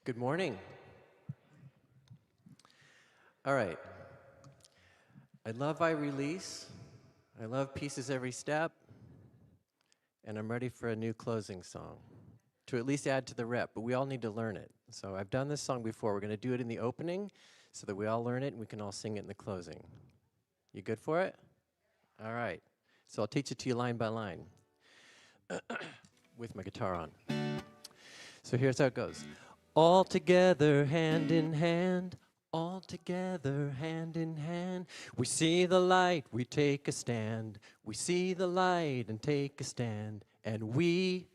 Good morning. All right. I love I Release. I love Pieces Every Step. And I'm ready for a new closing song to at least add to the rep, but we all need to learn it. So I've done this song before. We're going to do it in the opening so that we all learn it and we can all sing it in the closing. You good for it? All right. So I'll teach it to you line by line with my guitar on. So here's how it goes. All together, hand in hand, all together, hand in hand. We see the light, we take a stand. We see the light and take a stand. And we,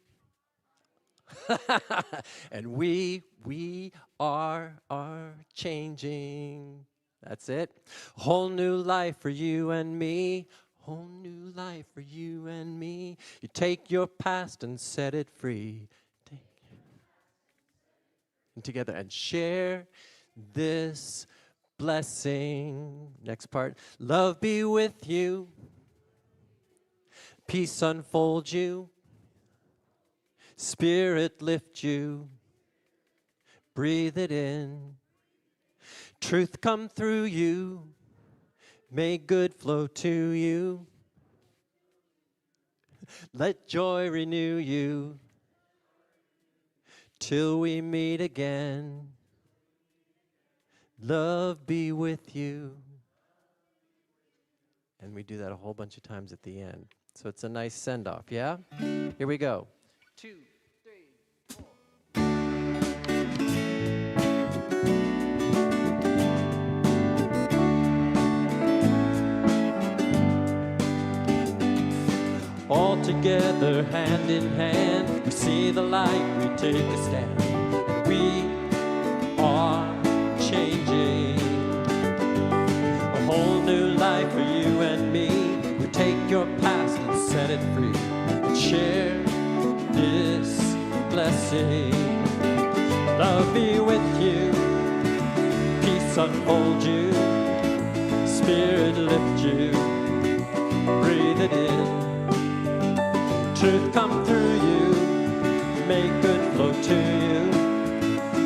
and we are changing. That's it. Whole new life for you and me. Whole new life for you and me. You take your past and set it free. Together and share this blessing. Next part. Love be with you. Peace unfold you. Spirit lift you. Breathe it in. Truth come through you. May good flow to you. Let joy renew you. Till we meet again, love be with you. And we do that a whole bunch of times at the end. So it's a nice send-off, yeah? Here we go. 2, 3, 4. All together, hand in hand, we see the light, we take a stand. We are changing. A whole new life for you and me. We take your past and set it free. And share this blessing. Love be with you. Peace unfold you. Spirit lift you. Breathe it in. Truth come through you, make good flow to you.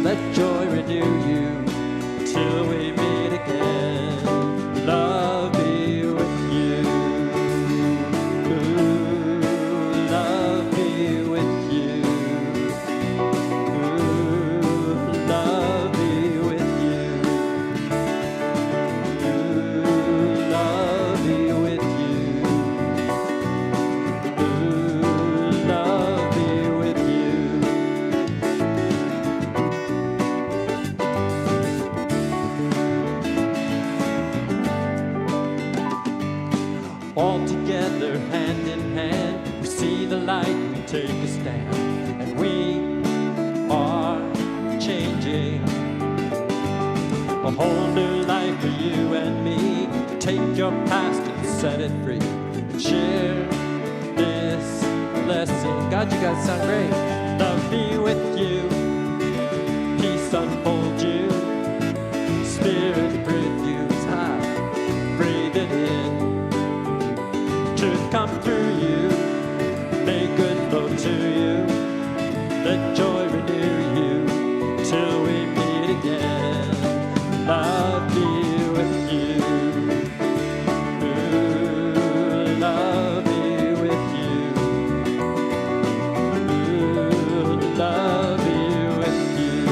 Let joy renew you, till we meet again. Love be with you. Ooh, love be with you. Ooh, love be with you. Ooh, love be with you. All together, hand in hand, we see the light, we take a stand, and we are changing. A whole new life for you and me. Take your past and set it free, and share this blessing. God, you guys sound great. Love be with you, peace unfold you, spirit breathe you high, breathe it in. Truth come through you, may good flow to you. Let joy renew you, till we meet again. Love be with you. Ooh, love be with you. Ooh, love be with you.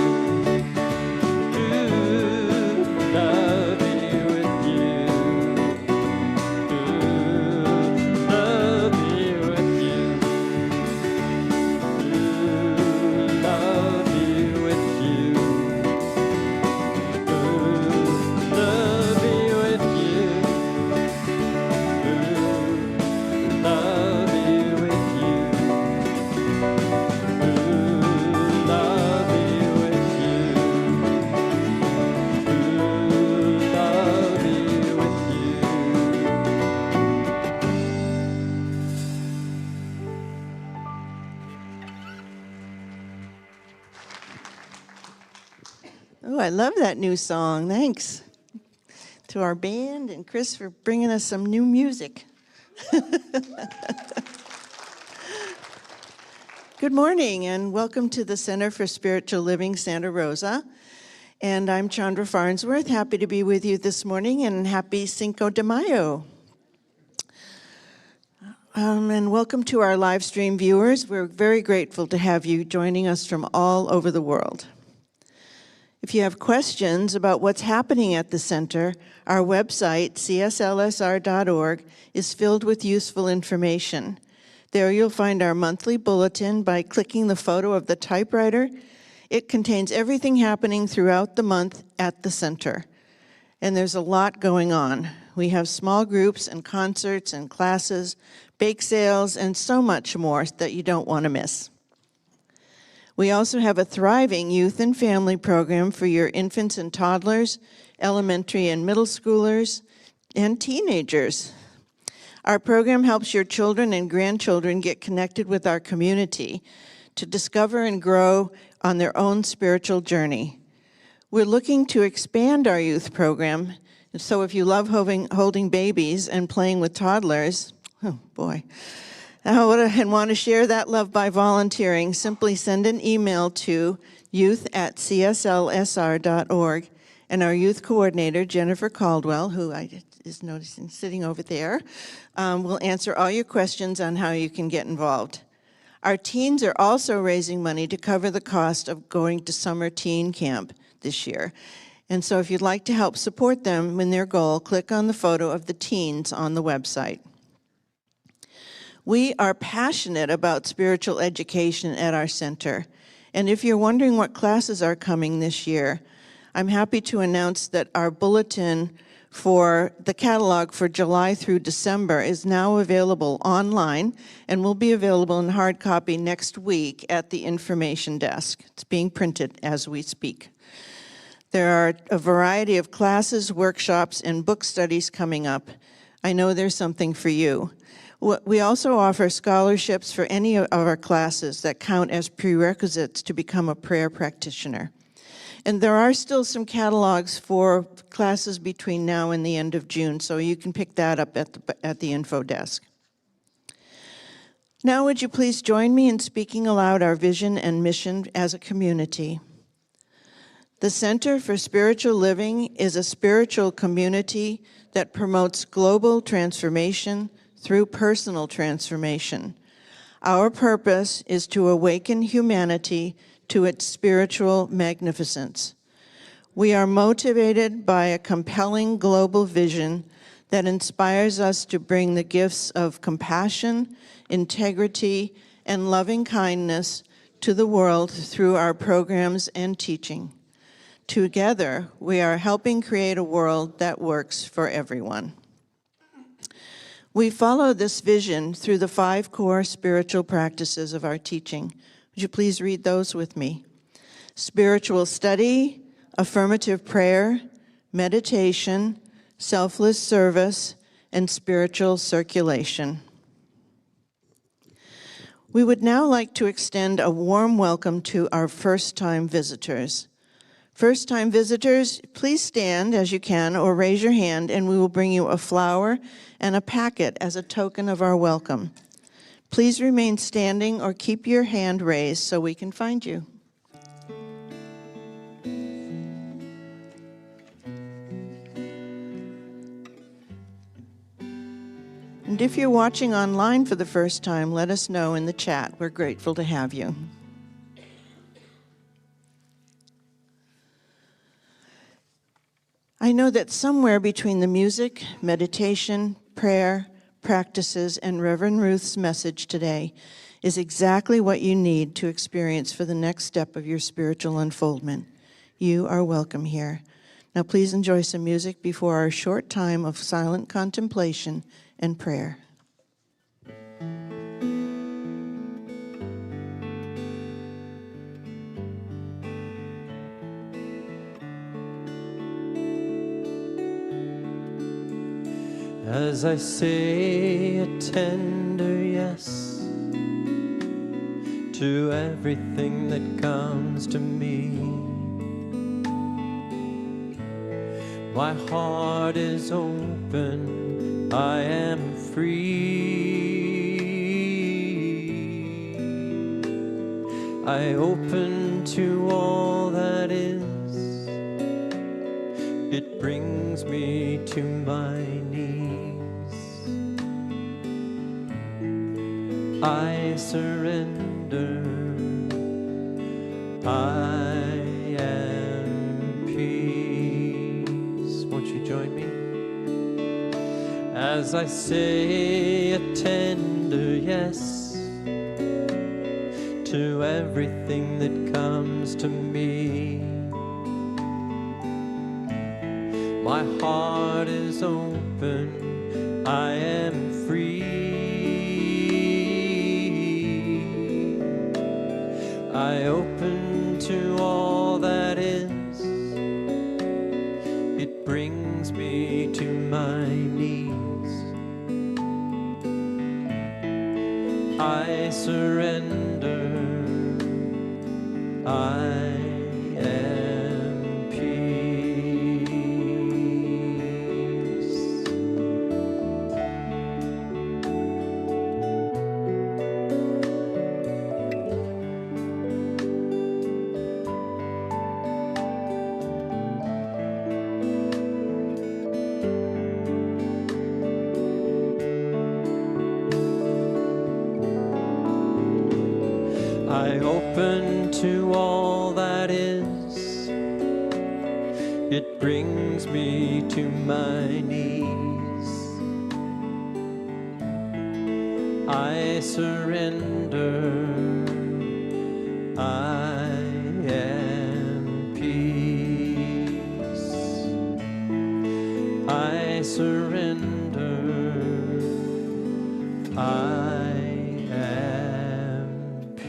Ooh, love be with you. Oh, I love that new song. Thanks to our band and Chris for bringing us some new music. Good morning and welcome to the Center for Spiritual Living, Santa Rosa. And I'm Chandra Farnsworth, happy to be with you this morning, and happy Cinco de Mayo. And welcome to our live stream viewers. We're very grateful to have you joining us from all over the world. If you have questions about what's happening at the center, our website, CSLSR.org, is filled with useful information. There you'll find our monthly bulletin by clicking the photo of the typewriter. It contains everything happening throughout the month at the center. And there's a lot going on. We have small groups and concerts and classes, bake sales, and so much more that you don't want to miss. We also have a thriving youth and family program for your infants and toddlers, elementary and middle schoolers, and teenagers. Our program helps your children and grandchildren get connected with our community to discover and grow on their own spiritual journey. We're looking to expand our youth program, so if you love holding babies and playing with toddlers, oh boy, and want to share that love by volunteering, simply send an email to youth@cslsr.org, and our youth coordinator, Jennifer Caldwell, who I is noticing sitting over there, will answer all your questions on how you can get involved. Our teens are also raising money to cover the cost of going to summer teen camp this year. And so if you'd like to help support them in their goal, click on the photo of the teens on the website. We are passionate about spiritual education at our center. And if you're wondering what classes are coming this year, I'm happy to announce that our bulletin for the catalog for July through December is now available online and will be available in hard copy next week at the information desk. It's being printed as we speak. There are a variety of classes, workshops, and book studies coming up. I know there's something for you. We also offer scholarships for any of our classes that count as prerequisites to become a prayer practitioner. And there are still some catalogs for classes between now and the end of June, so you can pick that up at the info desk. Now would you please join me in speaking aloud our vision and mission as a community. The Center for Spiritual Living is a spiritual community that promotes global transformation through personal transformation. Our purpose is to awaken humanity to its spiritual magnificence. We are motivated by a compelling global vision that inspires us to bring the gifts of compassion, integrity, and loving kindness to the world through our programs and teaching. Together, we are helping create a world that works for everyone. We follow this vision through the 5 core spiritual practices of our teaching. Would you please read those with me? Spiritual study, affirmative prayer, meditation, selfless service, and spiritual circulation. We would now like to extend a warm welcome to our first-time visitors. First-time visitors, please stand as you can or raise your hand and we will bring you a flower and a packet as a token of our welcome. Please remain standing or keep your hand raised so we can find you. And if you're watching online for the first time, let us know in the chat. We're grateful to have you. I know that somewhere between the music, meditation, prayer, practices, and Reverend Ruth's message today is exactly what you need to experience for the next step of your spiritual unfoldment. You are welcome here. Now please enjoy some music before our short time of silent contemplation and prayer. As I say a tender yes to everything that comes to me, my heart is open, I am free. I open to all that is. It brings me to my knees. I surrender. I am peace. Won't you join me? As I say a tender yes to everything that comes to me. My heart is open, I am free. I open to all that is. It brings me to my knees. I surrender. I am peace. I open to all that is. It brings me to my knees. I surrender. I am peace. I surrender. I am peace.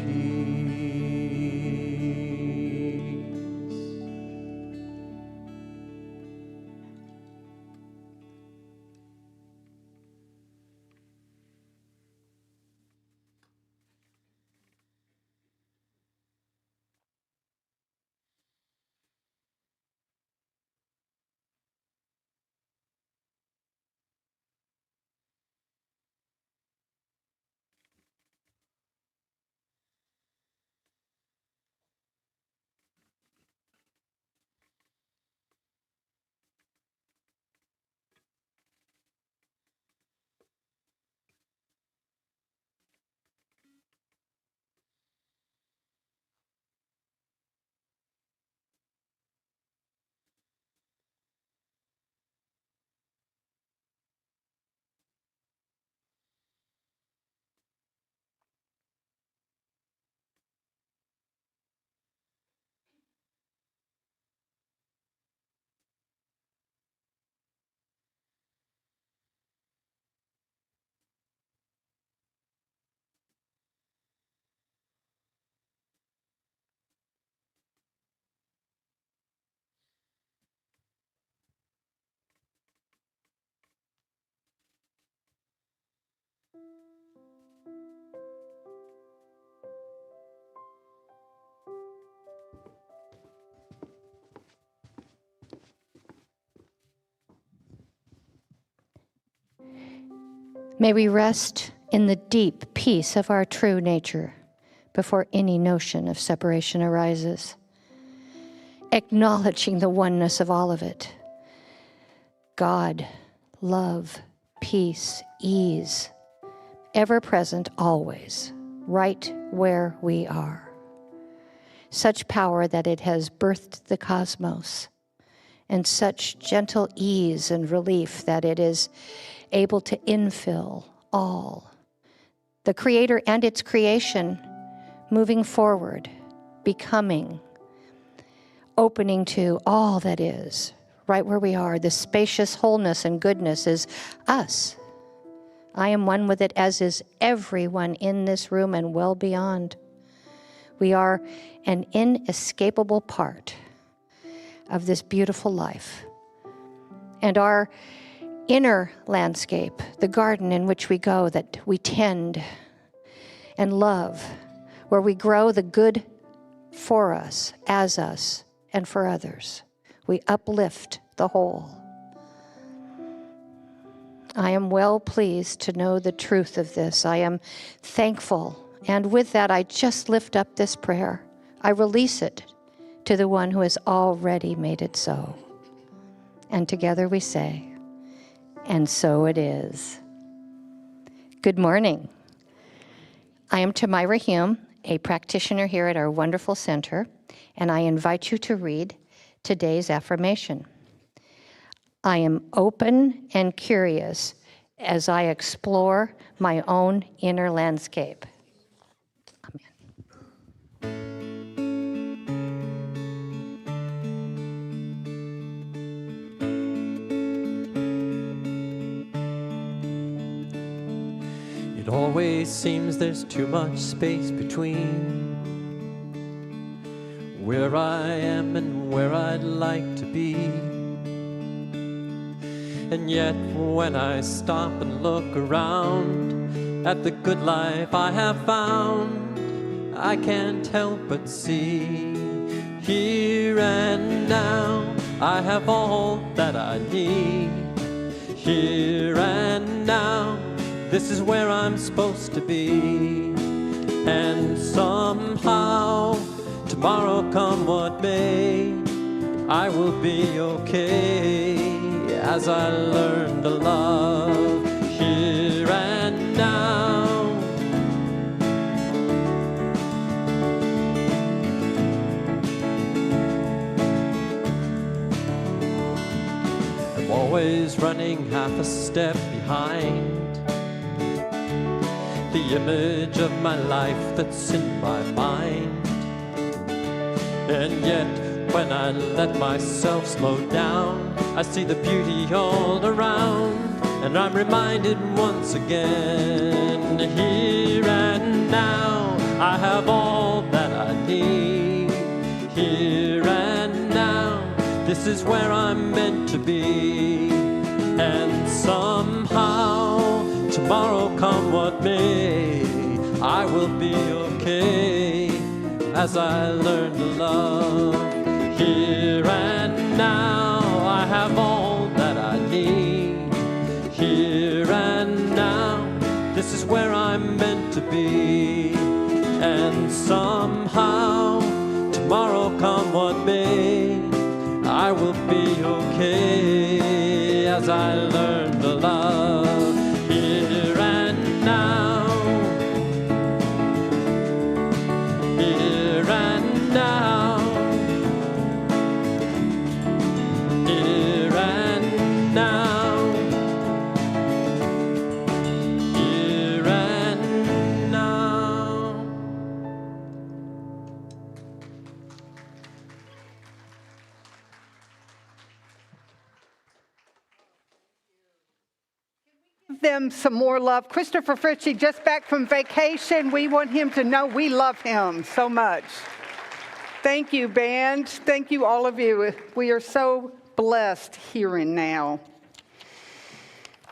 May we rest in the deep peace of our true nature before any notion of separation arises, acknowledging the oneness of all of it. God, love, peace, ease, ever present always, right where we are. Such power that it has birthed the cosmos, and such gentle ease and relief that it is able to infill all, the Creator and its creation, moving forward, becoming, opening to all that is, right where we are. The spacious wholeness and goodness is us. I am one with it, as is everyone in this room and well beyond. We are an inescapable part of this beautiful life. And our inner landscape, the garden in which we go, that we tend and love, where we grow the good for us, as us, and for others. We uplift the whole. I am well pleased to know the truth of this. I am thankful And with that, I just lift up this prayer. I release it to the one who has already made it so. And together we say, and so it is. Good morning. I am Tamira Hume, a practitioner here at our wonderful center, and I invite you to read today's affirmation. I am open and curious as I explore my own inner landscape. It always seems there's too much space between where I am and where I'd like to be. And yet when I stop and look around at the good life I have found, I can't help but see here and now I have all that I need. Here and now, this is where I'm supposed to be. And somehow, tomorrow come what may, I will be okay as I learn to love here and now. I'm always running half a step behind the image of my life that's in my mind. And yet when I let myself slow down, I see the beauty all around, and I'm reminded once again, here and now I have all that I need. Here and now, this is where I'm meant to be. And somehow, tomorrow come what may, I will be okay as I learn to love. Here and now, I have all that I need. Here and now, this is where I'm meant to be. And somehow, tomorrow come what may, I will be okay as I learn to love. Here and now, here and now, here and now, here and now. Give them some more love. Christopher Fritchie, just back from vacation. We want him to know we love him so much. Thank you, band. Thank you, all of you. We are so blessed here and now.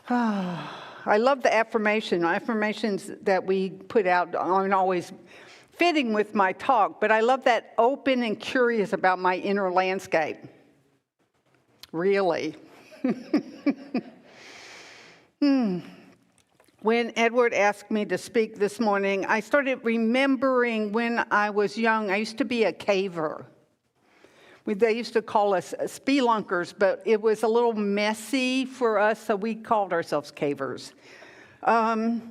I love the affirmations that we put out aren't always fitting with my talk, but I love that open and curious about my inner landscape. Really. When Edward asked me to speak this morning, I started remembering when I was young, I used to be a caver. They used to call us spelunkers, but it was a little messy for us, so we called ourselves cavers. And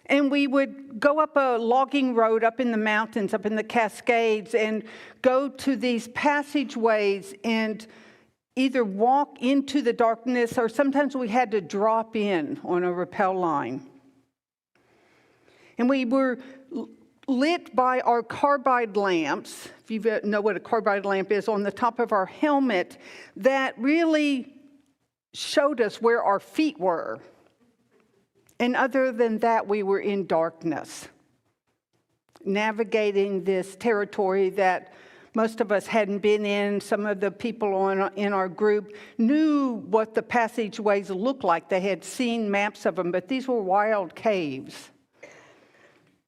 we would go up a logging road up in the mountains, up in the Cascades, and go to these passageways and either walk into the darkness, or sometimes we had to drop in on a rappel line. And we were lit by our carbide lamps, if you know what a carbide lamp is, on the top of our helmet, that really showed us where our feet were. And other than that, we were in darkness, navigating this territory that most of us hadn't been in. Some of the people in our group knew what the passageways looked like. They had seen maps of them, but these were wild caves.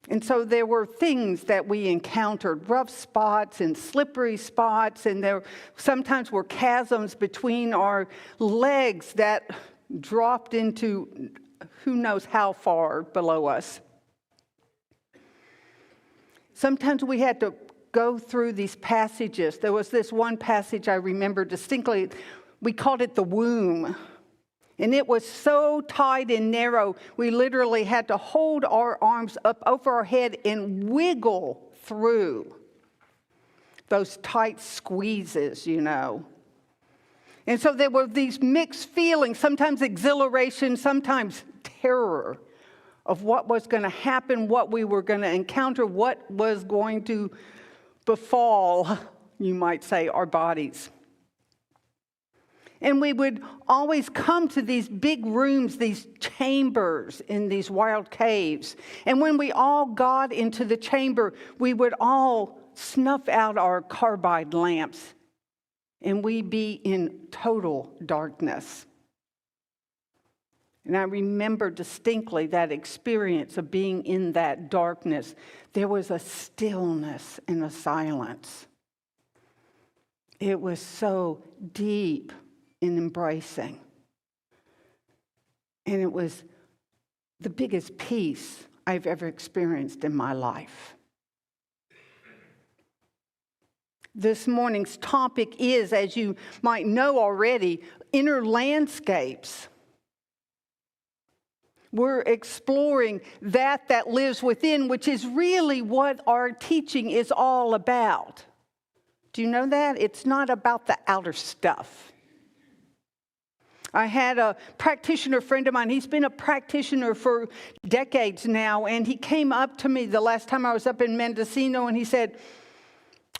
And so there were things that we encountered, rough spots and slippery spots, and there sometimes were chasms between our legs that dropped into who knows how far below us. sometimes we had to go through these passages. There was this one passage I remember distinctly. We called it the womb. And it was so tight and narrow, we literally had to hold our arms up over our head and wiggle through those tight squeezes, you know. And so there were these mixed feelings, sometimes exhilaration, sometimes terror of what was going to happen, what we were going to encounter, what was going to befall, you might say, our bodies. And we would always come to these big rooms, these chambers in these wild caves. And when we all got into the chamber, we would all snuff out our carbide lamps and we'd be in total darkness. And I remember distinctly that experience of being in that darkness. There was a stillness and a silence. It was so deep and embracing. And it was the biggest peace I've ever experienced in my life. This morning's topic is, as you might know already, inner landscapes. We're exploring that lives within, which is really what our teaching is all about. Do you know that? It's not about the outer stuff. I had a practitioner friend of mine. He's been a practitioner for decades now, and he came up to me the last time I was up in Mendocino, and he said,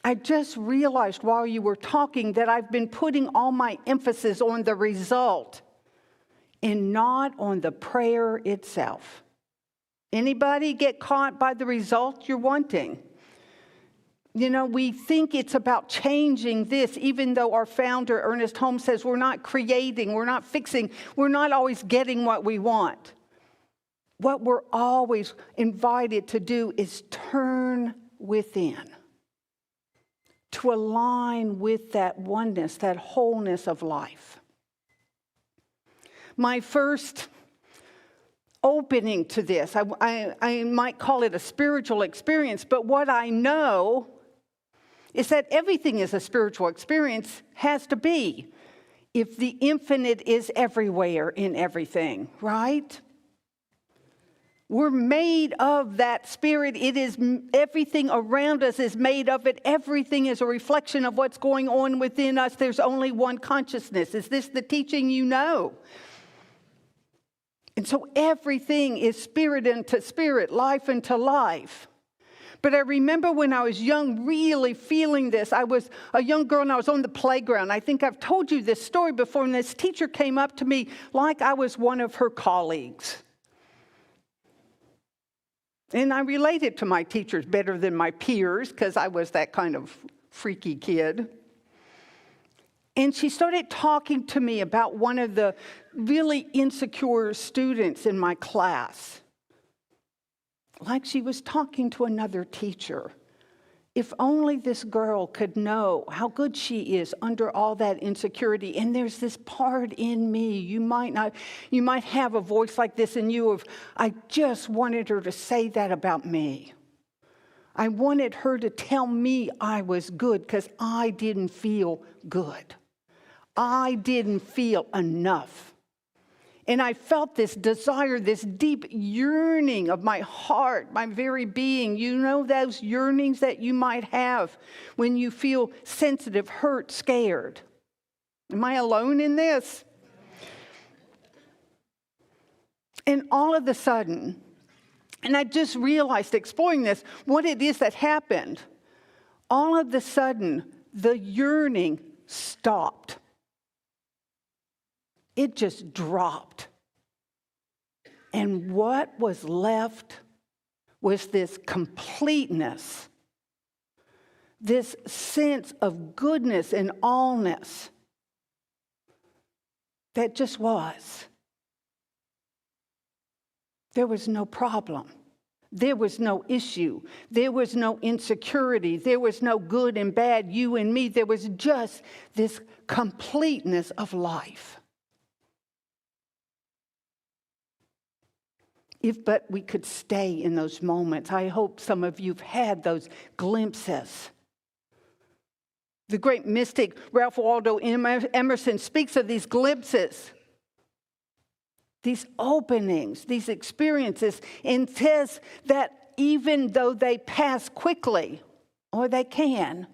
I just realized while you were talking that I've been putting all my emphasis on the result and not on the prayer itself. Anybody get caught by the result you're wanting? You know, we think it's about changing this, even though our founder, Ernest Holmes, says we're not creating, we're not fixing, we're not always getting what we want. What we're always invited to do is turn within, to align with that oneness, that wholeness of life. My first opening to this, I might call it a spiritual experience, but what I know is that everything is a spiritual experience, has to be, if the infinite is everywhere in everything, right? We're made of that spirit. It is, everything around us is made of it. Everything is a reflection of what's going on within us. There's only one consciousness. Is this the teaching you know? And so everything is spirit into spirit, life into life. But I remember when I was young, really feeling this. I was a young girl and I was on the playground. I think I've told you this story before, and this teacher came up to me like I was one of her colleagues. And I related to my teachers better than my peers because I was that kind of freaky kid. And she started talking to me about one of the really insecure students in my class. Like she was talking to another teacher. If only this girl could know how good she is under all that insecurity. And there's this part in me, you might have a voice like this in you of, I just wanted her to say that about me. I wanted her to tell me I was good because I didn't feel good. I didn't feel enough. And I felt this desire, this deep yearning of my heart, my very being. You know those yearnings that you might have when you feel sensitive, hurt, scared. Am I alone in this? And all of a sudden, and I just realized exploring this, what it is that happened. All of a sudden, the yearning stopped. It just dropped. And what was left was this completeness, this sense of goodness and allness that just was. There was no problem. There was no issue. There was no insecurity. There was no good and bad, you and me. There was just this completeness of life. If but we could stay in those moments. I hope some of you've had those glimpses. The great mystic Ralph Waldo Emerson speaks of these glimpses, these openings, these experiences, and says that even though they pass quickly, or they can,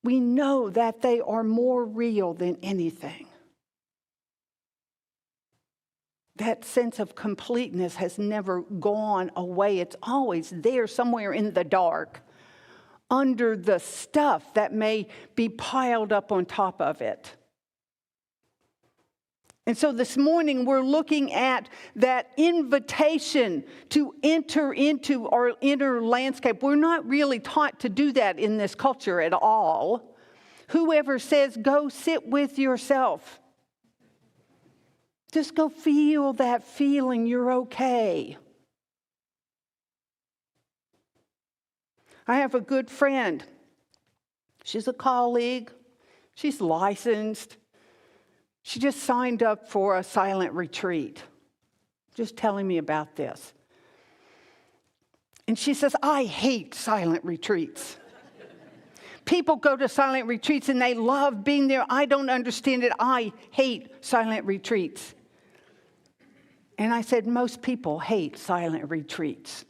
we know that they are more real than anything. That sense of completeness has never gone away. It's always there somewhere in the dark, under the stuff that may be piled up on top of it. And so this morning we're looking at that invitation to enter into our inner landscape. We're not really taught to do that in this culture at all. Whoever says, go sit with yourself. Just go feel that feeling, you're okay. I have a good friend. She's a colleague. She's licensed. She just signed up for a silent retreat. Just telling me about this. And she says, I hate silent retreats. People go to silent retreats and they love being there. I don't understand it. I hate silent retreats. And I said, most people hate silent retreats.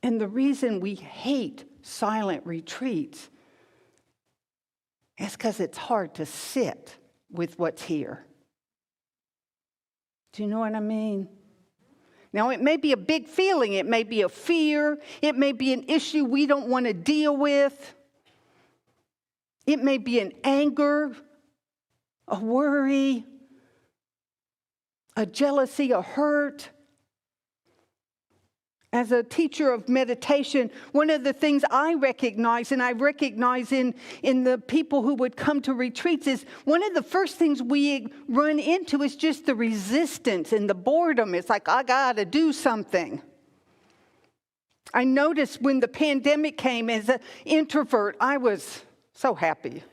And the reason we hate silent retreats is because it's hard to sit with what's here. Do you know what I mean? Now, it may be a big feeling. It may be a fear. It may be an issue we don't want to deal with. It may be an anger, a worry, a jealousy, a hurt. As a teacher of meditation, one of the things I recognize, and I recognize in the people who would come to retreats, is one of the first things we run into is just the resistance and the boredom. It's like, I got to do something. I noticed when the pandemic came, as an introvert, I was so happy.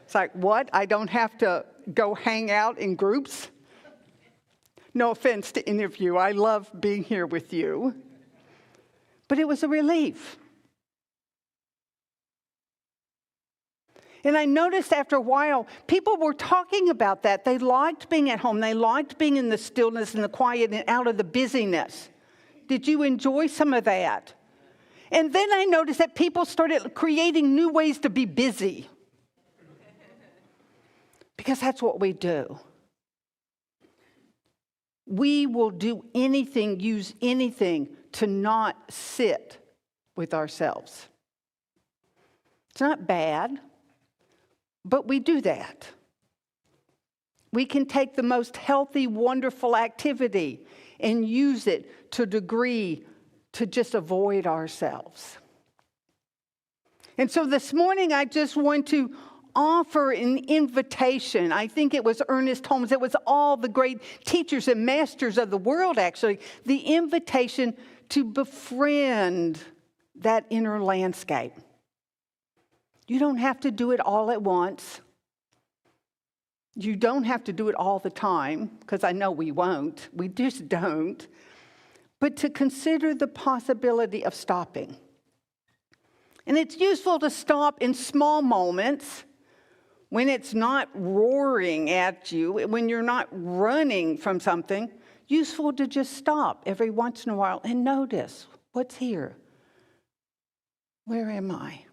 It's like, what? I don't have to go hang out in groups? No offense to any of you. I love being here with you. But it was a relief. And I noticed after a while, people were talking about that. They liked being at home. They liked being in the stillness and the quiet and out of the busyness. Did you enjoy some of that? And then I noticed that people started creating new ways to be busy. Because that's what we do. We will do anything, use anything to not sit with ourselves. It's not bad, but we do that. We can take the most healthy, wonderful activity and use it to a degree to just avoid ourselves. And so this morning, I just want to offer an invitation. I think it was Ernest Holmes. It was all the great teachers and masters of the world, actually. The invitation to befriend that inner landscape. You don't have to do it all at once. You don't have to do it all the time, because I know we won't. We just don't. But to consider the possibility of stopping. And it's useful to stop in small moments, when it's not roaring at you, when you're not running from something. Useful to just stop every once in a while and notice what's here. Where am I?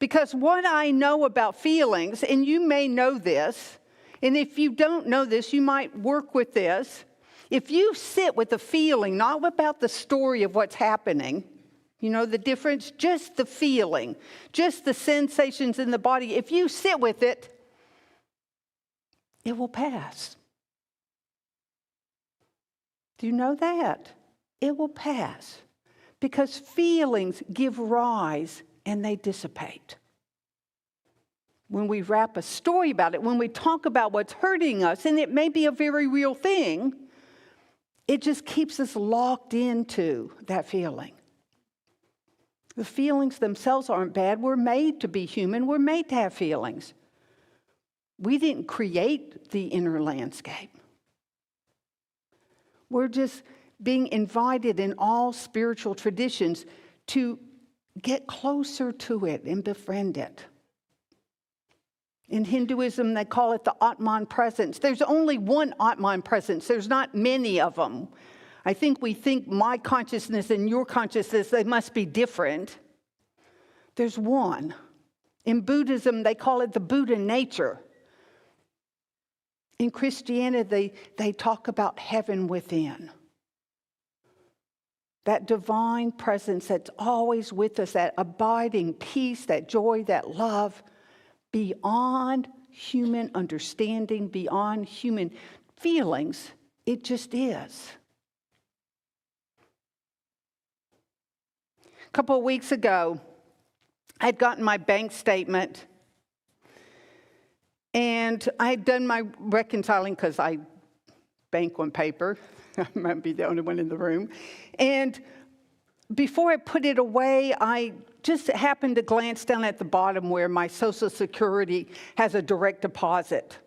Because what I know about feelings, and you may know this, and if you don't know this, you might work with this. If you sit with the feeling, not about the story of what's happening, you know the difference? Just the feeling, just the sensations in the body. If you sit with it, it will pass. Do you know that? It will pass. Because feelings give rise and they dissipate. When we wrap a story about it, when we talk about what's hurting us, and it may be a very real thing, it just keeps us locked into that feeling. The feelings themselves aren't bad. We're made to be human. We're made to have feelings. We didn't create the inner landscape. We're just being invited in all spiritual traditions to get closer to it and befriend it. In Hinduism, they call it the Atman presence. There's only one Atman presence. There's not many of them. I think we think my consciousness and your consciousness, they must be different. There's one. In Buddhism, they call it the Buddha nature. In Christianity, they talk about heaven within. That divine presence that's always with us, that abiding peace, that joy, that love, beyond human understanding, beyond human feelings. It just is. A couple of weeks ago, I'd gotten my bank statement, and I had done my reconciling because I bank on paper. I might be the only one in the room. And before I put it away, I just happened to glance down at the bottom where my Social Security has a direct deposit.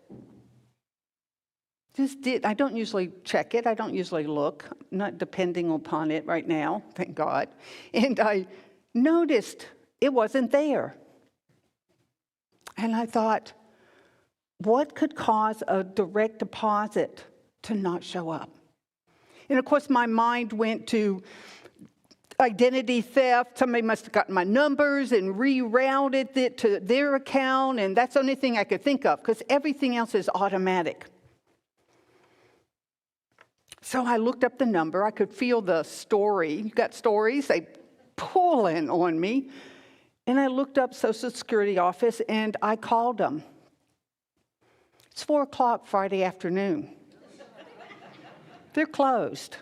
Just did. I don't usually check it. I don't usually look. I'm not depending upon it right now, thank God. And I noticed it wasn't there. And I thought, what could cause a direct deposit to not show up? And of course, my mind went to identity theft. Somebody must have gotten my numbers and rerouted it to their account. And that's the only thing I could think of because everything else is automatic. So I looked up the number. I could feel the story. You got stories? They pull in on me. And I looked up Social Security office and I called them. It's 4 o'clock Friday afternoon. They're closed.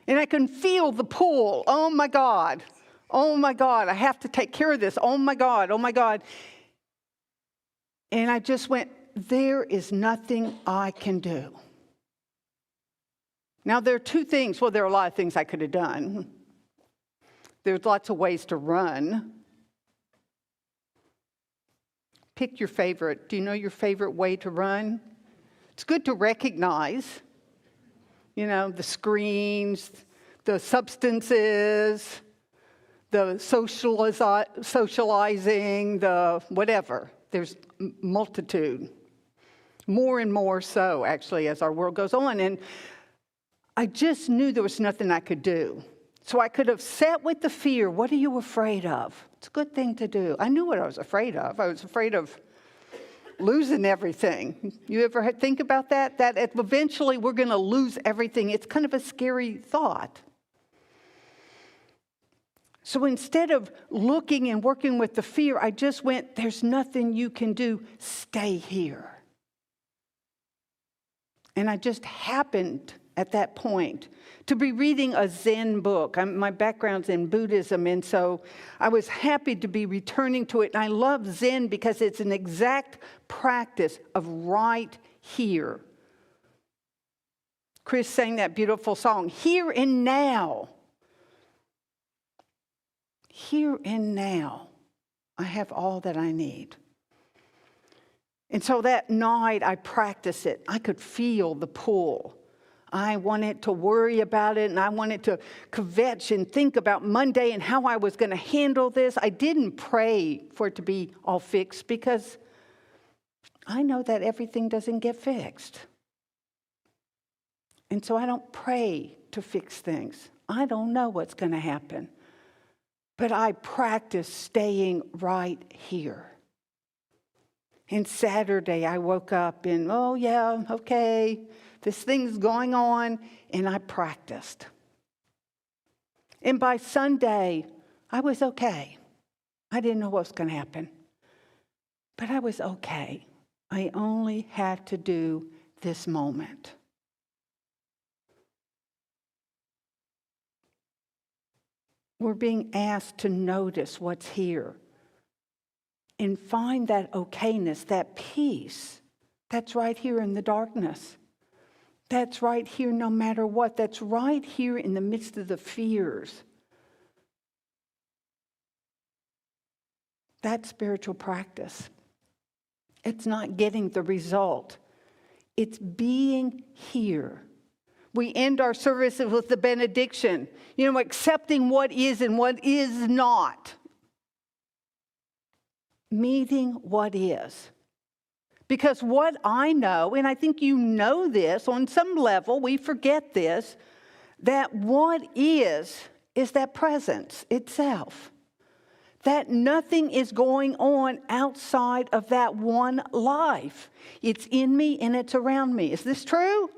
And I can feel the pull. Oh my God. Oh my God. I have to take care of this. Oh my God. Oh my God. And I just went, there is nothing I can do. Now, there are two things. Well, there are a lot of things I could have done. There's lots of ways to run. Pick your favorite. Do you know your favorite way to run? It's good to recognize, the screens, the substances, the socializing, the whatever. There's multitude. More and more so, actually, as our world goes on. And I just knew there was nothing I could do. So I could have sat with the fear. What are you afraid of? It's a good thing to do. I knew what I was afraid of. I was afraid of losing everything. You ever think about that? That eventually we're going to lose everything. It's kind of a scary thought. So instead of looking and working with the fear, I just went, there's nothing you can do. Stay here. And I just happened at that point to be reading a Zen book. My background's in Buddhism, and so I was happy to be returning to it. And I love Zen because it's an exact practice of right here. Chris sang that beautiful song, Here and Now. Here and now, I have all that I need. And so that night, I practiced it. I could feel the pull. I wanted to worry about it, and I wanted to kvetch and think about Monday and how I was going to handle this. I didn't pray for it to be all fixed because I know that everything doesn't get fixed. And so I don't pray to fix things. I don't know what's going to happen. But I practice staying right here. And Saturday, I woke up and, oh yeah, okay, this thing's going on, and I practiced. And by Sunday, I was okay. I didn't know what was going to happen. But I was okay. I only had to do this moment. We're being asked to notice what's here and find that okayness, that peace that's right here in the darkness. That's right here no matter what. That's right here in the midst of the fears. That's spiritual practice. It's not getting the result. It's being here. We end our services with the benediction, accepting what is and what is not. Meeting what is. Because what I know, and I think you know this, on some level, we forget this, that what is that presence itself. That nothing is going on outside of that one life. It's in me and it's around me. Is this true?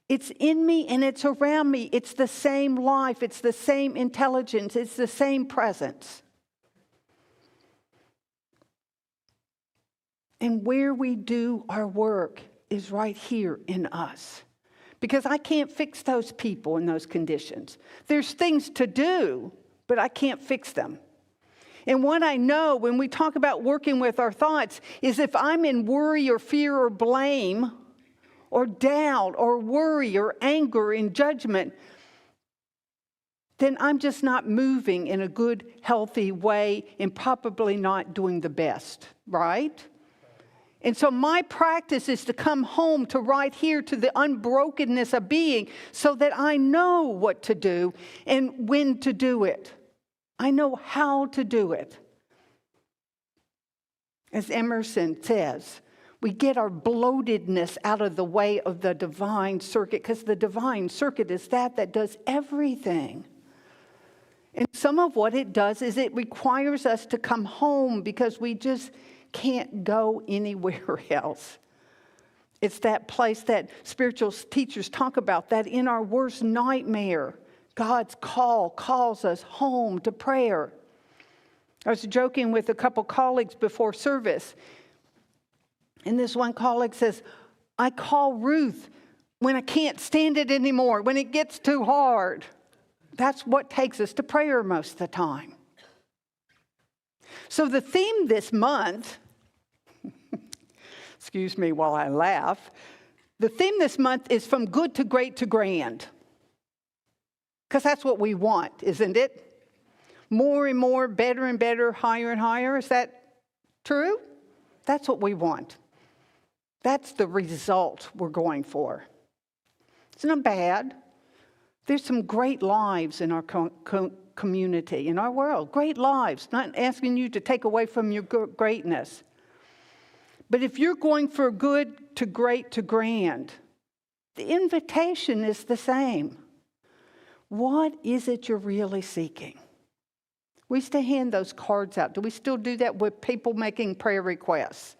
It's in me and it's around me. It's the same life. It's the same intelligence. It's the same presence. And where we do our work is right here in us. Because I can't fix those people in those conditions. There's things to do, but I can't fix them. And what I know when we talk about working with our thoughts is if I'm in worry or fear or blame or doubt or worry or anger and judgment, then I'm just not moving in a good, healthy way and probably not doing the best, right? And so my practice is to come home to right here to the unbrokenness of being so that I know what to do and when to do it. I know how to do it. As Emerson says, we get our bloatedness out of the way of the divine circuit because the divine circuit is that does everything. And some of what it does is it requires us to come home because we just can't go anywhere else. It's that place that spiritual teachers talk about, that in our worst nightmare, God's call calls us home to prayer. I was joking with a couple colleagues before service, and this one colleague says, I call Ruth when I can't stand it anymore, when it gets too hard. That's what takes us to prayer most of the time. So the theme this month, excuse me while I laugh, the theme this month is from good to great to grand. Because that's what we want, isn't it? More and more, better and better, higher and higher. Is that true? That's what we want. That's the result we're going for. It's not bad. There's some great lives in our community, in our world. Great lives. Not asking you to take away from your greatness. But if you're going for good to great to grand, the invitation is the same. What is it you're really seeking? We used to hand those cards out. Do we still do that with people making prayer requests?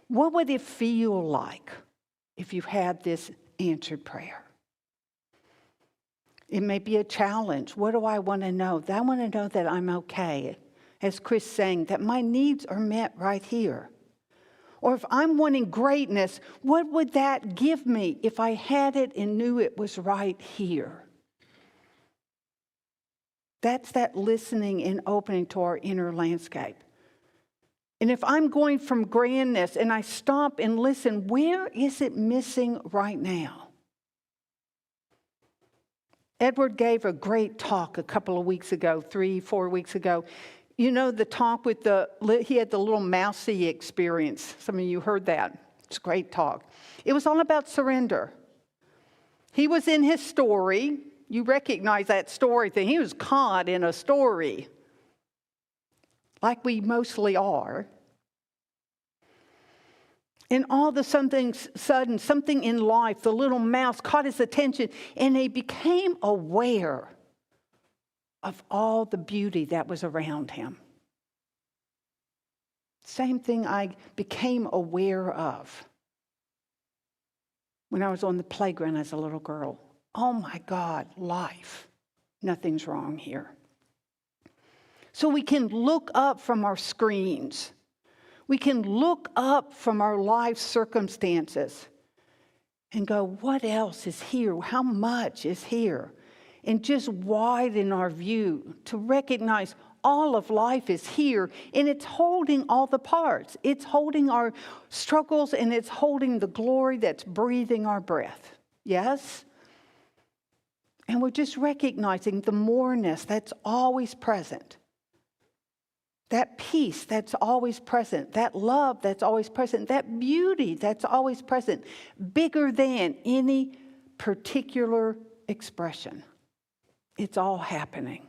What would it feel like if you had this answered prayer? It may be a challenge. What do I want to know? I want to know that I'm okay. As Chris sang, that my needs are met right here. Or if I'm wanting greatness, what would that give me if I had it and knew it was right here? That's that listening and opening to our inner landscape. And if I'm going from grandness and I stop and listen, where is it missing right now? Edward gave a great talk a couple of weeks ago, 3-4 weeks ago. You know the talk with he had the little mousy experience. Some of you heard that. It's a great talk. It was all about surrender. He was in his story. You recognize that story thing. He was caught in a story, like we mostly are. And all of a sudden, something in life, the little mouse caught his attention, and he became aware of all the beauty that was around him. Same thing I became aware of when I was on the playground as a little girl. Oh my God, life. Nothing's wrong here. So we can look up from our screens. We can look up from our life circumstances and go, what else is here? How much is here? And just widen our view to recognize all of life is here, and it's holding all the parts. It's holding our struggles, and it's holding the glory that's breathing our breath. Yes? And we're just recognizing the moreness that's always present. that peace that's always present, that love that's always present, that beauty that's always present, bigger than any particular expression. It's all happening.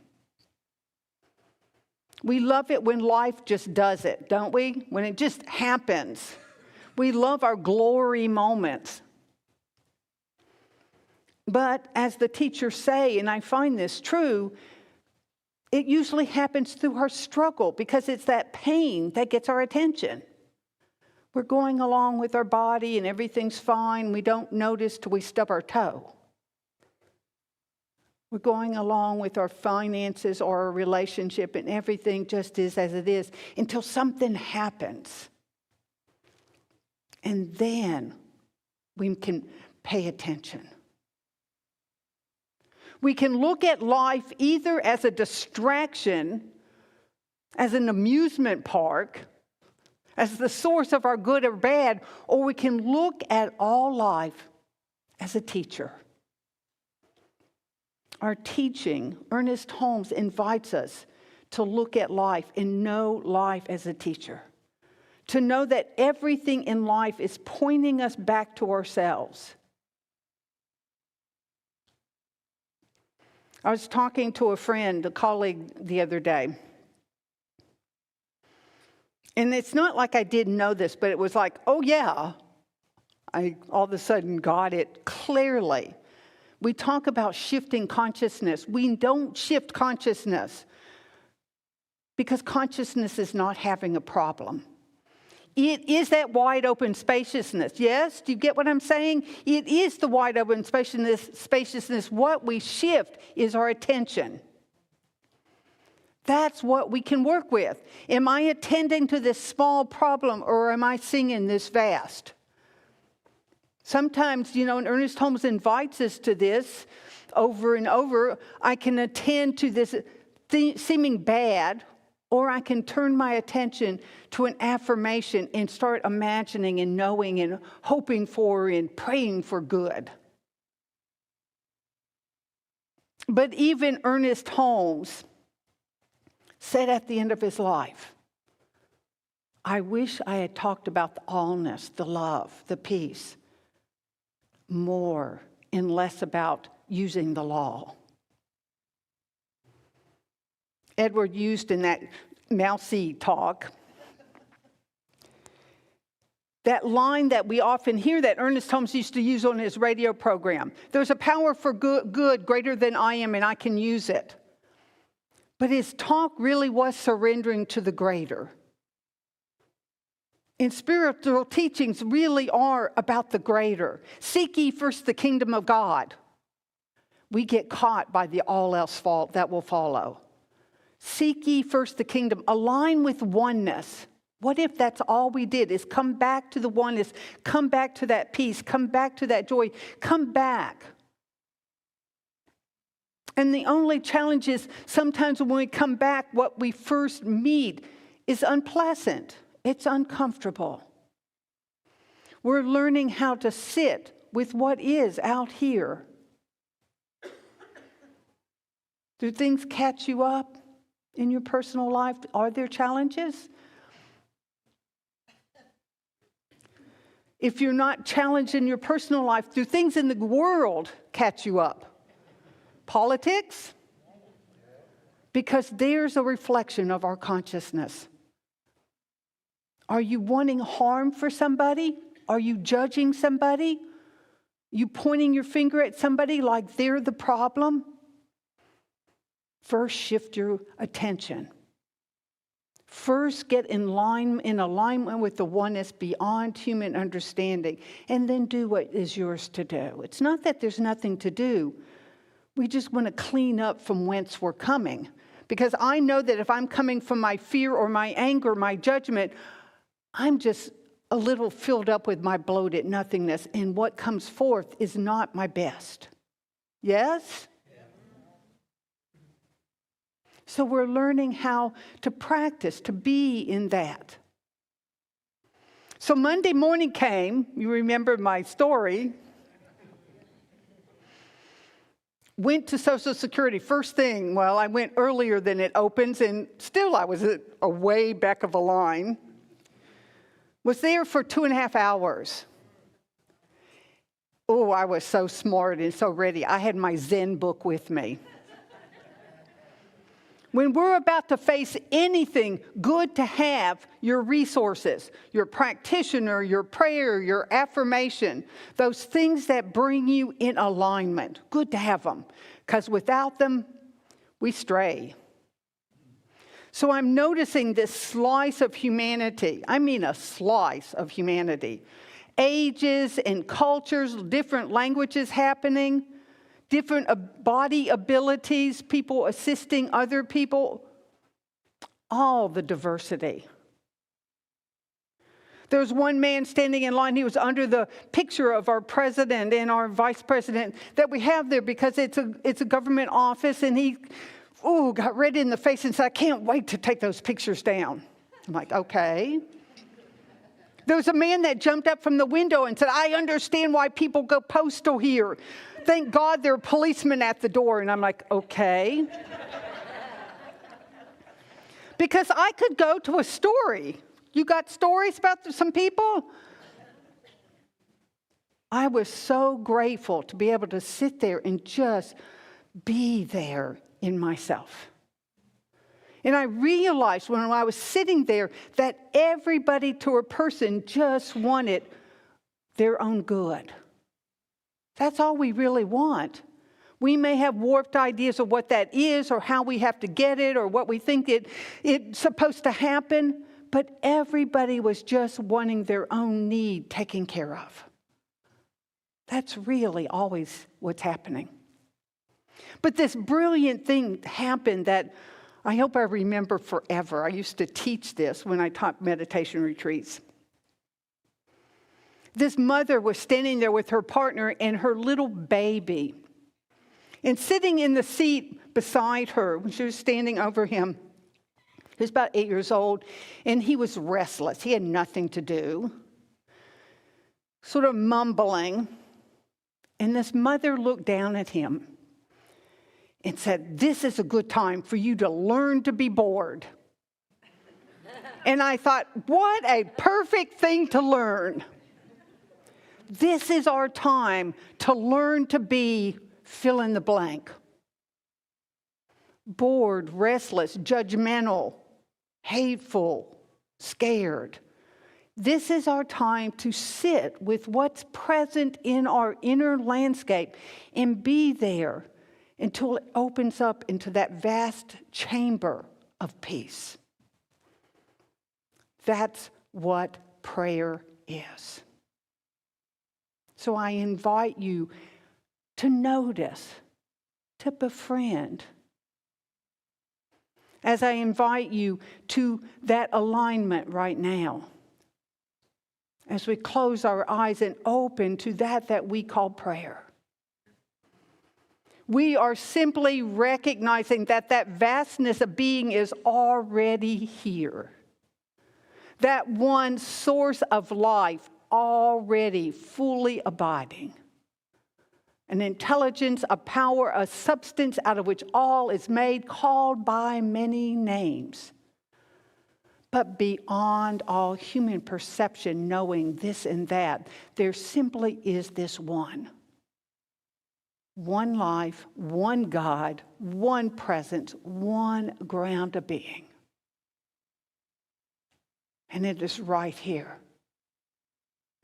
We love it when life just does it, don't we? When it just happens. We love our glory moments. But as the teachers say, and I find this true, it usually happens through our struggle because it's that pain that gets our attention. We're going along with our body and everything's fine. We don't notice till we stub our toe. We're going along with our finances or our relationship and everything just is as it is until something happens. And then we can pay attention. We can look at life either as a distraction, as an amusement park, as the source of our good or bad, or we can look at all life as a teacher. Our teaching, Ernest Holmes invites us to look at life and know life as a teacher. To know that everything in life is pointing us back to ourselves. I was talking to a friend, a colleague, the other day. And it's not like I didn't know this, but it was like, oh yeah, I all of a sudden got it clearly. We talk about shifting consciousness. We don't shift consciousness because consciousness is not having a problem. It is that wide open spaciousness. Yes? Do you get what I'm saying? It is the wide open spaciousness. What we shift is our attention. That's what we can work with. Am I attending to this small problem or am I singing this vast? Sometimes, and Ernest Holmes invites us to this over and over. I can attend to this seeming bad, or I can turn my attention to an affirmation and start imagining and knowing and hoping for and praying for good. But even Ernest Holmes said at the end of his life, I wish I had talked about the allness, the love, the peace, more and less about using the law. Edward used in that mousy talk that line that we often hear that Ernest Holmes used to use on his radio program. There's a power for good greater than I am, and I can use it. But his talk really was surrendering to the greater. And spiritual teachings really are about the greater. Seek ye first the kingdom of God. We get caught by the all else fault that will follow. Seek ye first the kingdom. Align with oneness. What if that's all we did is come back to the oneness, come back to that peace, come back to that joy, come back. And the only challenge is sometimes when we come back, what we first meet is unpleasant. It's uncomfortable. We're learning how to sit with what is out here. Do things catch you up in your personal life? Are there challenges? If you're not challenged in your personal life, do things in the world catch you up? Politics? Because there's a reflection of our consciousness. Are you wanting harm for somebody? Are you judging somebody? You pointing your finger at somebody like they're the problem? First, shift your attention. First, get in alignment with the oneness beyond human understanding, and then do what is yours to do. It's not that there's nothing to do. We just want to clean up from whence we're coming. Because I know that if I'm coming from my fear or my anger, my judgment, I'm just a little filled up with my bloated nothingness, and what comes forth is not my best. Yes? So we're learning how to practice, to be in that. So Monday morning came, you remember my story. Went to Social Security. First thing, well, I went earlier than it opens, and still I was at a way back of a line. Was there for 2.5 hours. Oh, I was so smart and so ready. I had my Zen book with me. When we're about to face anything, good to have your resources, your practitioner, your prayer, your affirmation, those things that bring you in alignment. Good to have them, because without them, we stray. So I'm noticing this slice of humanity. I mean a slice of humanity. Ages and cultures, different languages happening, different body abilities, people assisting other people, all the diversity. There was one man standing in line. He was under the picture of our president and our vice president that we have there because it's a government office, and he got red in the face and said, "I can't wait to take those pictures down." I'm like, okay. There was a man that jumped up from the window and said, "I understand why people go postal here. Thank God there are policemen at the door." And I'm like, okay. Because I could go to a story. You got stories about some people? I was so grateful to be able to sit there and just be there in myself. And I realized when I was sitting there that everybody to a person just wanted their own good. That's all we really want. We may have warped ideas of what that is or how we have to get it or what we think it's supposed to happen, but everybody was just wanting their own need taken care of. That's really always what's happening. But this brilliant thing happened that I hope I remember forever. I used to teach this when I taught meditation retreats. This mother was standing there with her partner and her little baby. And sitting in the seat beside her, when she was standing over him, he was about 8 years old, and he was restless. He had nothing to do, sort of mumbling. And this mother looked down at him and said, "This is a good time for you to learn to be bored." And I thought, what a perfect thing to learn. This is our time to learn to be fill in the blank. Bored, restless, judgmental, hateful, scared. This is our time to sit with what's present in our inner landscape and be there until it opens up into that vast chamber of peace. That's what prayer is. So I invite you to notice, to befriend. As I invite you to that alignment right now. As we close our eyes and open to that we call prayer. We are simply recognizing that vastness of being is already here. That one source of life already fully abiding. An intelligence, a power, a substance out of which all is made, called by many names. But beyond all human perception, knowing this and that, there simply is this one. One life, one God, one presence, one ground of being. And it is right here.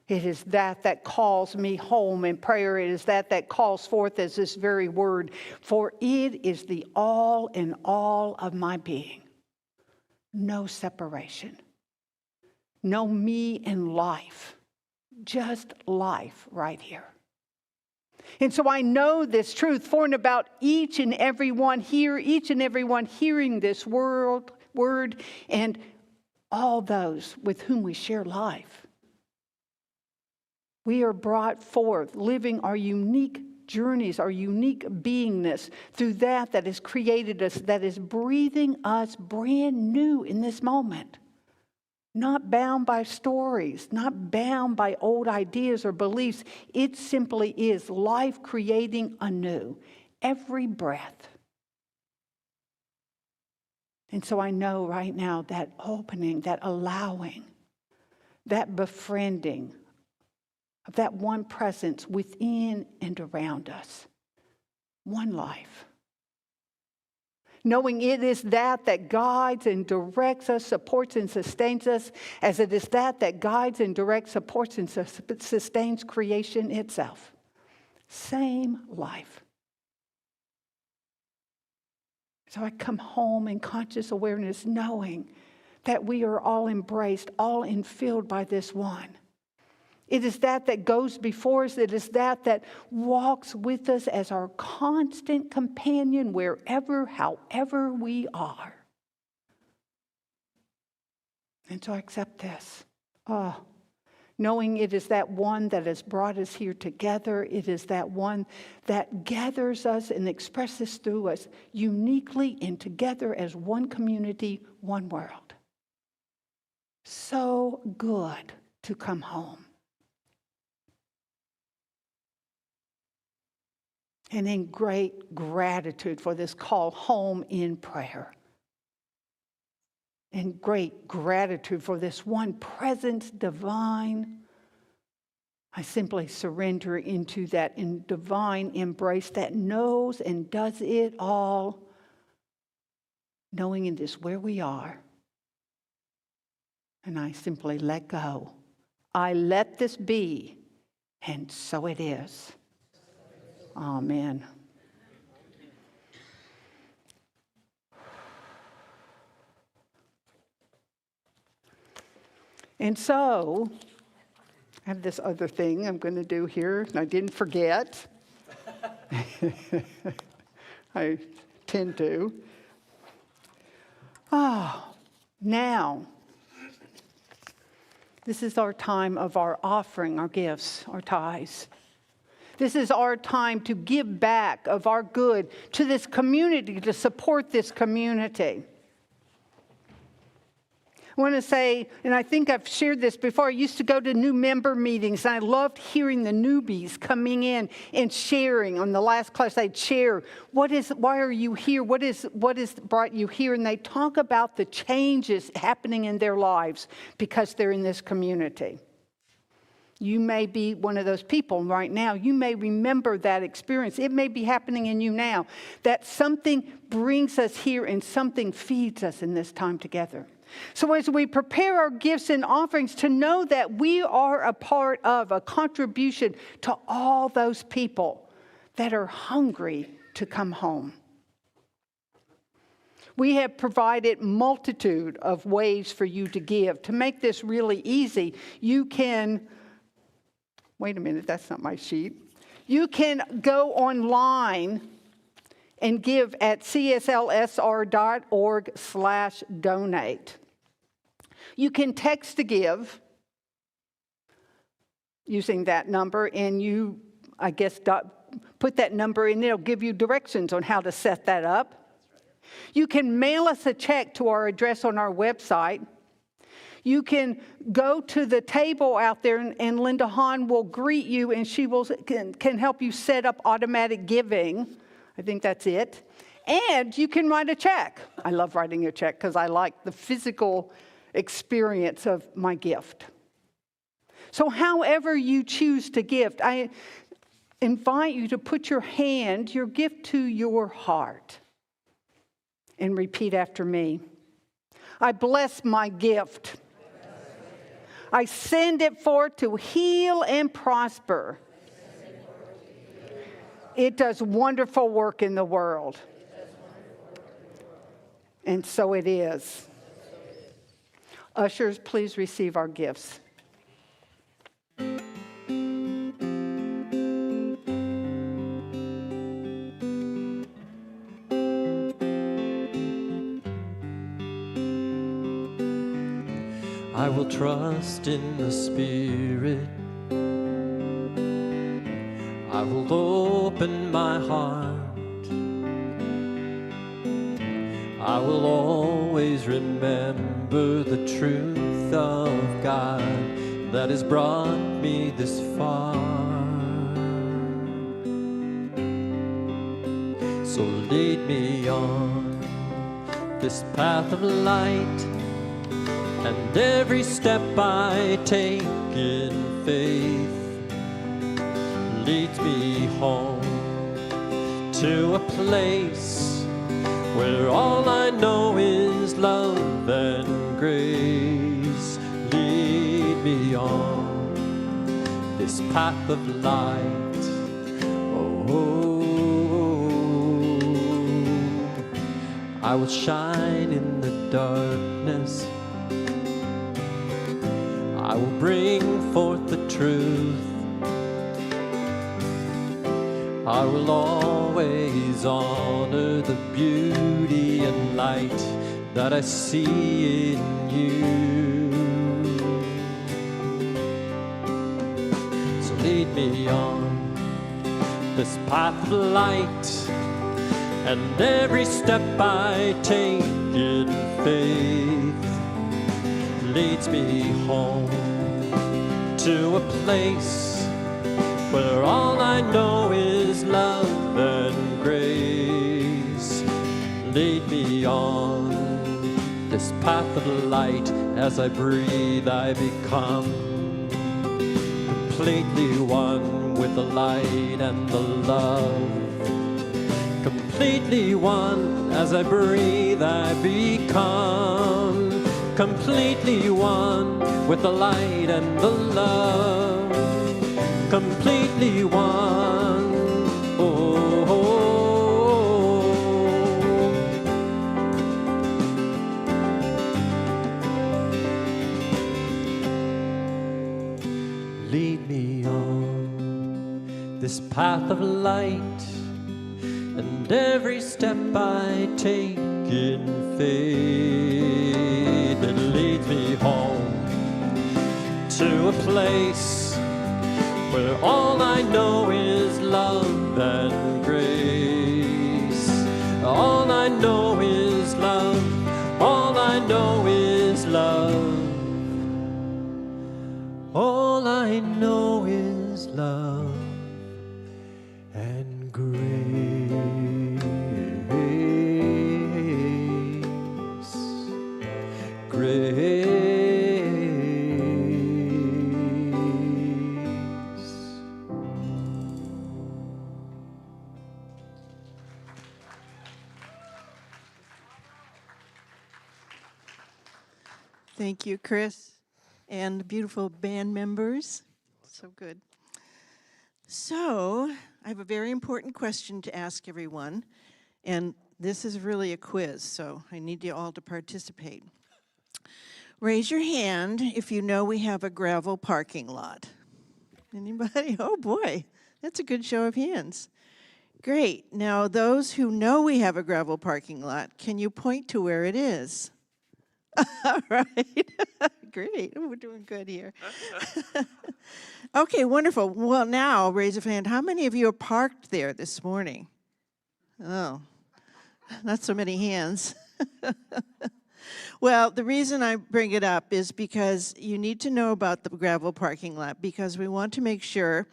It is that calls me home in prayer. It is that calls forth as this very word. For it is the all in all of my being. No separation. No me and life. Just life right here. And so I know this truth for and about each and every one here, each and every one hearing this word, and all those with whom we share life. We are brought forth, living our unique journeys, our unique beingness through that has created us, that is breathing us brand new in this moment. Not bound by stories, not bound by old ideas or beliefs. It simply is life creating anew. every breath. And so I know right now that opening, that allowing, that befriending of that one presence within and around us. One life. Knowing it is that guides and directs us, supports and sustains us, as it is that guides and directs, supports and sustains creation itself. Same life. So I come home in conscious awareness, knowing that we are all embraced, all infilled by this one. It is that goes before us. It is that walks with us as our constant companion wherever, however we are. And so I accept this. Knowing it is that one that has brought us here together. It is that one that gathers us and expresses through us uniquely and together as one community, one world. So good to come home. And in great gratitude for this call home in prayer. And great gratitude for this one presence divine. I simply surrender into that divine embrace that knows and does it all. Knowing it is where we are. And I simply let go. I let this be. And so it is. Amen. And so, I have this other thing I'm going to do here, and I didn't forget. I tend to. Now, this is our time of our offering, our gifts, our tithes. This is our time to give back of our good to this community, to support this community. I want to say, and I think I've shared this before, I used to go to new member meetings, and I loved hearing the newbies coming in and sharing. On the last class, they'd share, why are you here? What is brought you here? And they talk about the changes happening in their lives because they're in this community. You may be one of those people right now. You may remember that experience. It may be happening in you now. That something brings us here and something feeds us in this time together. So as we prepare our gifts and offerings, to know that we are a part of a contribution to all those people that are hungry to come home. We have provided multitude of ways for you to give. To make this really easy, you can... Wait a minute, that's not my sheet. You can go online and give at CSLSR.org/donate. You can text to give using that number, and you, I guess, put that number in. It'll give you directions on how to set that up. You can mail us a check to our address on our website. You can go to the table out there, and Linda Hahn will greet you, and she can help you set up automatic giving. I think that's it. And you can write a check. I love writing a check because I like the physical experience of my gift. So however you choose to gift, I invite you to put your gift to your heart, and repeat after me. I bless my gift. I send it forth to heal and prosper. It does wonderful work in the world. And so it is. Ushers, please receive our gifts. I will trust in the Spirit. I will open my heart. I will always remember the truth of God that has brought me this far. So lead me on this path of light, and every step I take in faith leads me home to a place where all I know is love and grace. Lead me on this path of light. Oh, I will shine in the darkness. I will bring forth the truth. I will always honor the beauty and light that I see in you. So lead me on this path of light, and every step I take in faith leads me home to a place where all I know is love and grace. Lead me on this path of light. As I breathe, I become completely one with the light and the love. Completely one. As I breathe, I become completely one with the light and the love. Completely one. Oh, oh, oh. Lead me on this path of light, and every step I take in faith, it leads me home to a place where all I know is love and grace. All I know is love. All I know is love. All I know is love and grace. Grace. Thank you, Chris, and beautiful band members. So good. So, I have a very important question to ask everyone, and this is really a quiz, so I need you all to participate. Raise your hand if you know we have a gravel parking lot. Anybody? Oh boy, that's a good show of hands. Great. Now, those who know we have a gravel parking lot, can you point to where it is? All right. Great. Oh, we're doing good here. Okay, wonderful. Well, now, raise your hand. How many of you are parked there this morning? Oh, not so many hands. Well, the reason I bring it up is because you need to know about the gravel parking lot, because we want to make sure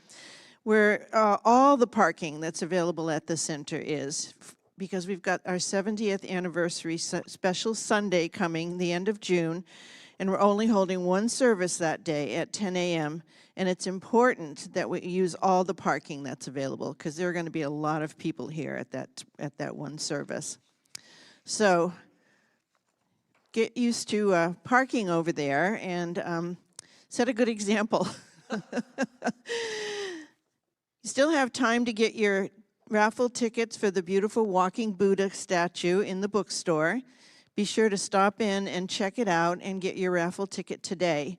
where all the parking that's available at the center is, because we've got our 70th anniversary special Sunday coming the end of June, and we're only holding one service that day at 10 a.m., and it's important that we use all the parking that's available, because there are going to be a lot of people here at that one service. So get used to parking over there and set a good example. You still have time to get your raffle tickets for the beautiful walking Buddha statue in the bookstore. Be sure to stop in and check it out and get your raffle ticket today.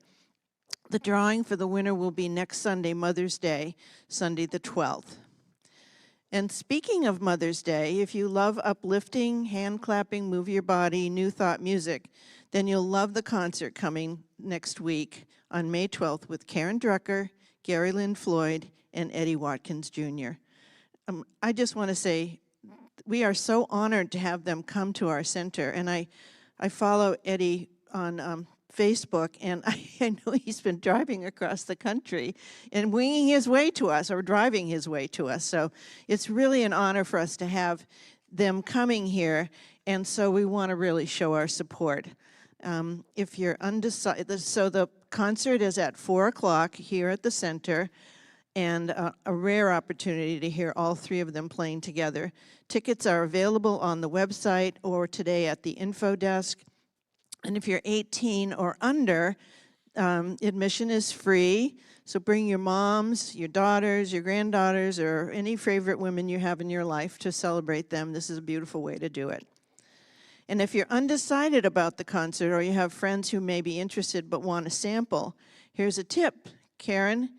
The drawing for the winner will be next Sunday, Mother's Day, Sunday the 12th. And speaking of Mother's Day, if you love uplifting, hand clapping, move your body, new thought music, then you'll love the concert coming next week on May 12th with Karen Drucker, Gary Lynn Floyd, and Eddie Watkins Jr. I just want to say we are so honored to have them come to our center, and I follow Eddie on Facebook, and I know he's been driving across the country and winging his way to us, or driving his way to us. So it's really an honor for us to have them coming here, and so we want to really show our support. If you're undecided, so the concert is at 4 o'clock here at the center, and a rare opportunity to hear all three of them playing together. Tickets are available on the website or today at the info desk. And if you're 18 or under, admission is free. So bring your moms, your daughters, your granddaughters, or any favorite women you have in your life to celebrate them. This is a beautiful way to do it. And if you're undecided about the concert, or you have friends who may be interested but want a sample, here's a tip. Karen,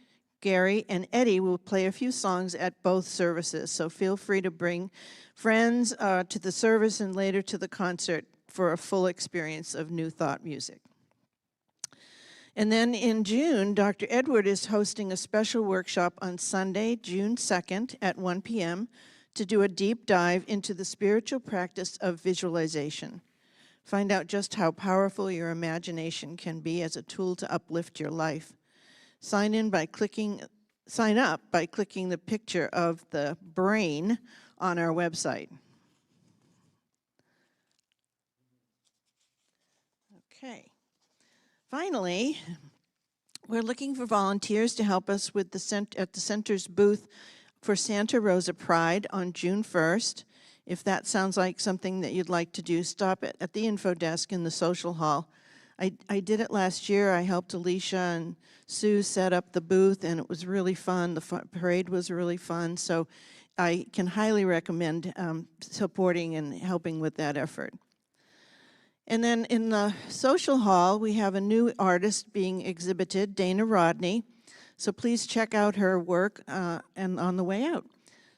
Gary, and Eddie will play a few songs at both services. So feel free to bring friends to the service and later to the concert for a full experience of New Thought music. And then in June, Dr. Edward is hosting a special workshop on Sunday, June 2nd at 1 p.m. to do a deep dive into the spiritual practice of visualization. Find out just how powerful your imagination can be as a tool to uplift your life. Sign up by clicking the picture of the brain on our website. Okay. Finally, we're looking for volunteers to help us with at the center's booth for Santa Rosa Pride on June 1st. If that sounds like something that you'd like to do, stop it at the info desk in the social hall. I did it last year. I helped Alicia and Sue set up the booth, and it was really fun. The parade was really fun, so I can highly recommend supporting and helping with that effort. And then in the social hall, we have a new artist being exhibited, Dana Rodney. So please check out her work and on the way out.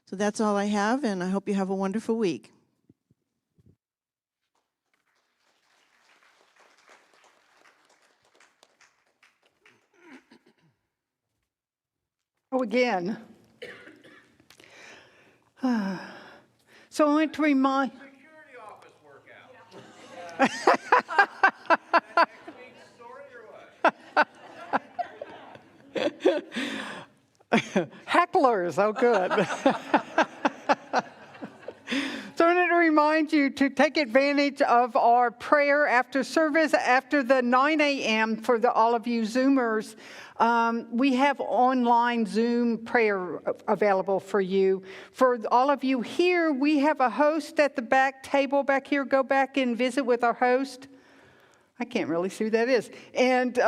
So that's all I have, and I hope you have a wonderful week. Oh, again. So I want to remind... Security office workout. Next week's story or what? Hecklers, oh good. So I want to remind you to take advantage of our prayer after service, after the 9 a.m. for all of you Zoomers. We have online Zoom prayer available for you. For all of you here, we have a host at the back table back here. Go back and visit with our host. I can't really see who that is. And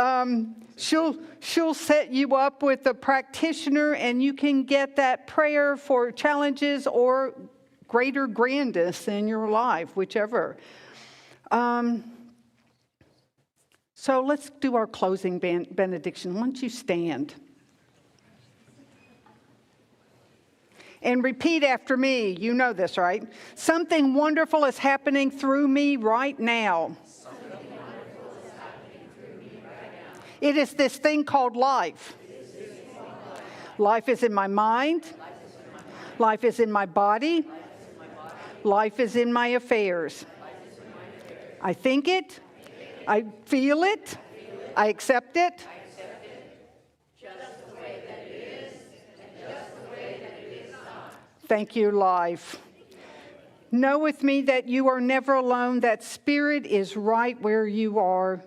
she'll set you up with a practitioner, and you can get that prayer for challenges or greater grandness in your life, whichever. So let's do our closing benediction. Why don't you stand? And repeat after me. You know this, right? Something wonderful is happening through me right now. It is this thing called life. Life is in my mind. Life is in my body. Life is in my affairs. I think it. I feel it. I accept it. Just the way that it is, and just the way that it is not. Thank you, life. Know with me that you are never alone, that Spirit is right where you are,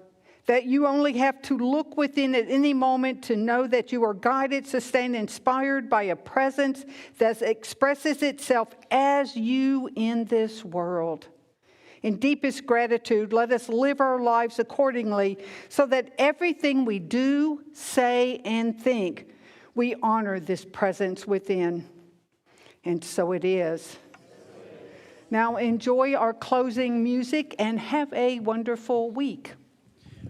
that you only have to look within at any moment to know that you are guided, sustained, inspired by a presence that expresses itself as you in this world. In deepest gratitude, let us live our lives accordingly so that everything we do, say, and think, we honor this presence within. And so it is. Now enjoy our closing music and have a wonderful week.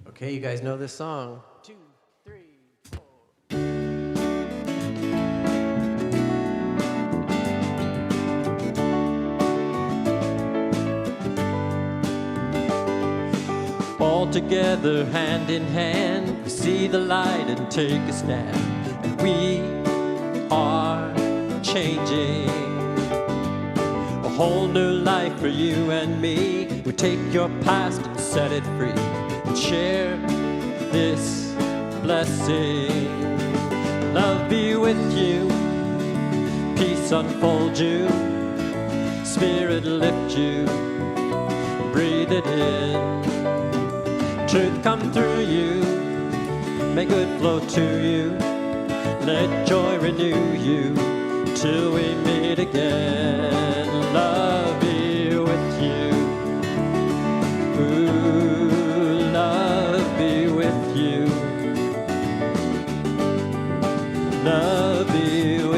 Okay, you guys know this song. 2, 3, 4. All together, hand in hand, we see the light and take a stand. And we are changing. A whole new life for you and me. We take your past and set it free. And share this blessing. Love be with you, peace unfold you, Spirit lift you, breathe it in. Truth come through you, may good flow to you, let joy renew you till we meet again. Love be with you. Ooh, love be with you. Love be